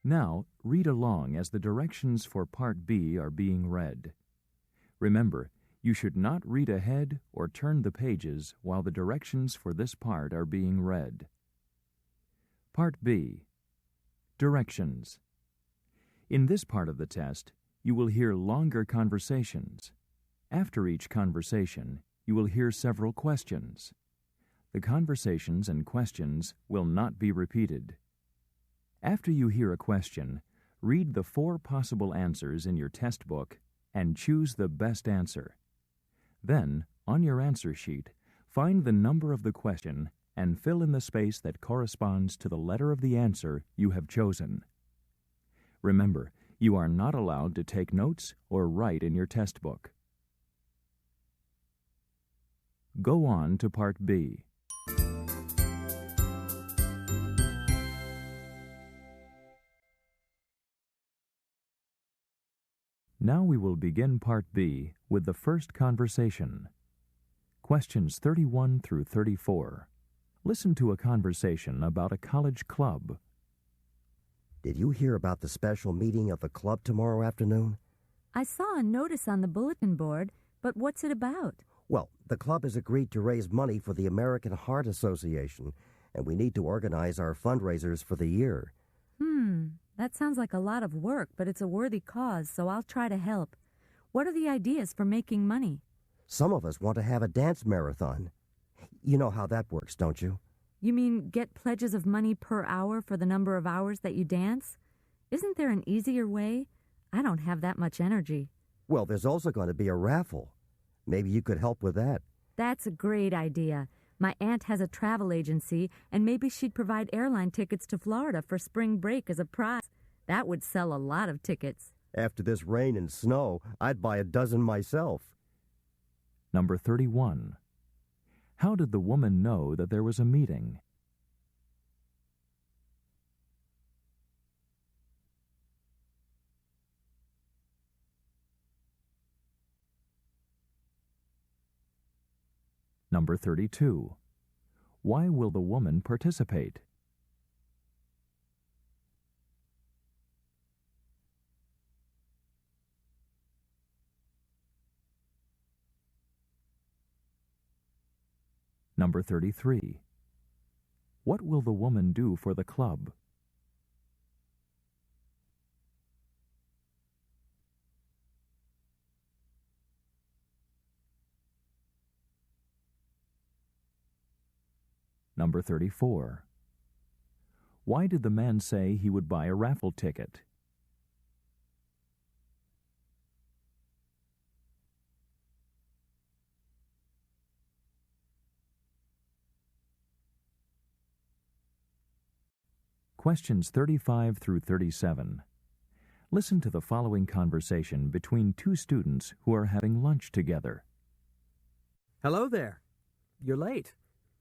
Now, read along as the directions for Part B are being read. Remember, you should not read ahead or turn the pages while the directions for this part are being read. Part B. Directions. In this part of the test, you will hear longer conversations. After each conversation, you will hear several questions. The conversations and questions will not be repeated. After you hear a question, read the 4 possible answers in your test book and choose the best answer. Then, on your answer sheet, find the number of the question and fill in the space that corresponds to the letter of the answer you have chosen. Remember, you are not allowed to take notes or write in your test book. Go on to Part B. Now we will begin Part B with the first conversation. Questions 31 through 34. Listen to a conversation about a college club. Did you hear about the special meeting of the club tomorrow afternoon? I saw a notice on the bulletin board, but what's it about? Well, the club has agreed to raise money for the American Heart Association, and we need to organize our fundraisers for the year. That sounds like a lot of work, but it's a worthy cause, so I'll try to help. What are the ideas for making money? Some of us want to have a dance marathon. You know how that works, don't you? You mean get pledges of money per hour for the number of hours that you dance? Isn't there an easier way? I don't have that much energy. Well, there's also going to be a raffle. Maybe you could help with that. That's a great idea. My aunt has a travel agency, and maybe she'd provide airline tickets to Florida for spring break as a prize. That would sell a lot of tickets. After this rain and snow, I'd buy a dozen myself. Number 31. How did the woman know that there was a meeting? Number 32. Why will the woman participate? Number 33. What will the woman do for the club? Number 34. Why did the man say he would buy a raffle ticket? Questions 35 through 37. Listen to the following conversation between 2 students who are having lunch together. Hello there. You're late.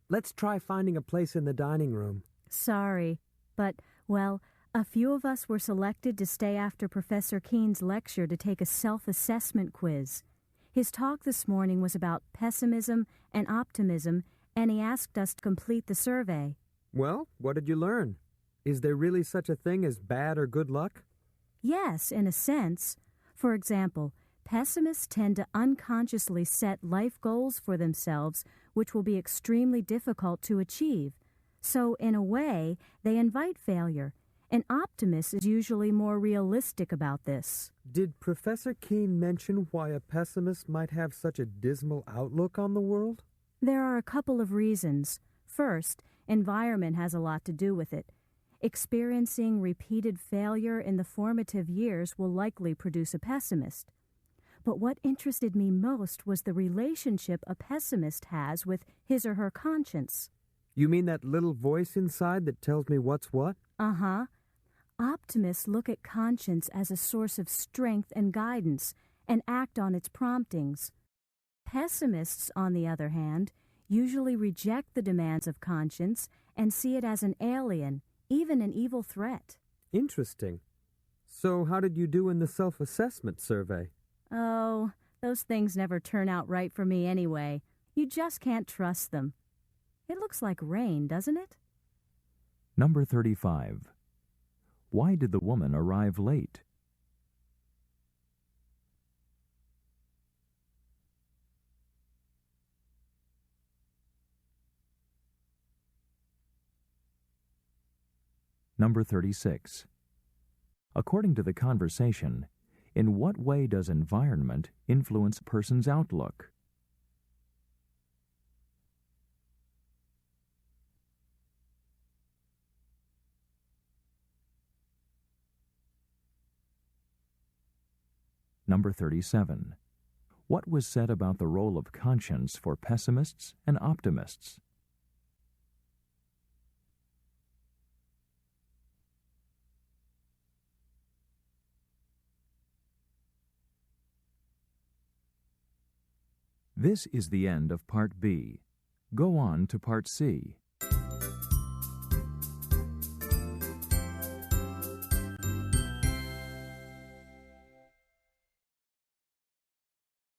Let's try finding a place in the dining room. Sorry, but, well, a few of us were selected to stay after Professor Keene's lecture to take a self-assessment quiz. His talk this morning was about pessimism and optimism, and he asked us to complete the survey. Well, what did you learn? Is there really such a thing as bad or good luck? Yes, in a sense. For example, pessimists tend to unconsciously set life goals for themselves which will be extremely difficult to achieve. So, in a way, they invite failure. An optimist is usually more realistic about this. Did Professor Keene mention why a pessimist might have such a dismal outlook on the world? There are a couple of reasons. First, environment has a lot to do with it. Experiencing repeated failure in the formative years will likely produce a pessimist. But what interested me most was the relationship a pessimist has with his or her conscience. You mean that little voice inside that tells me what's what? Uh-huh. Optimists look at conscience as a source of strength and guidance and act on its promptings. Pessimists, on the other hand, usually reject the demands of conscience and see it as an alien, even an evil threat. Interesting. So how did you do in the self-assessment survey? Oh, those things never turn out right for me anyway. You just can't trust them. It looks like rain, doesn't it? Number 35. Why did the woman arrive late? Number 36. According to the conversation, in what way does environment influence a person's outlook? Number 37. What was said about the role of conscience for pessimists and optimists? This is the end of Part B. Go on to Part C.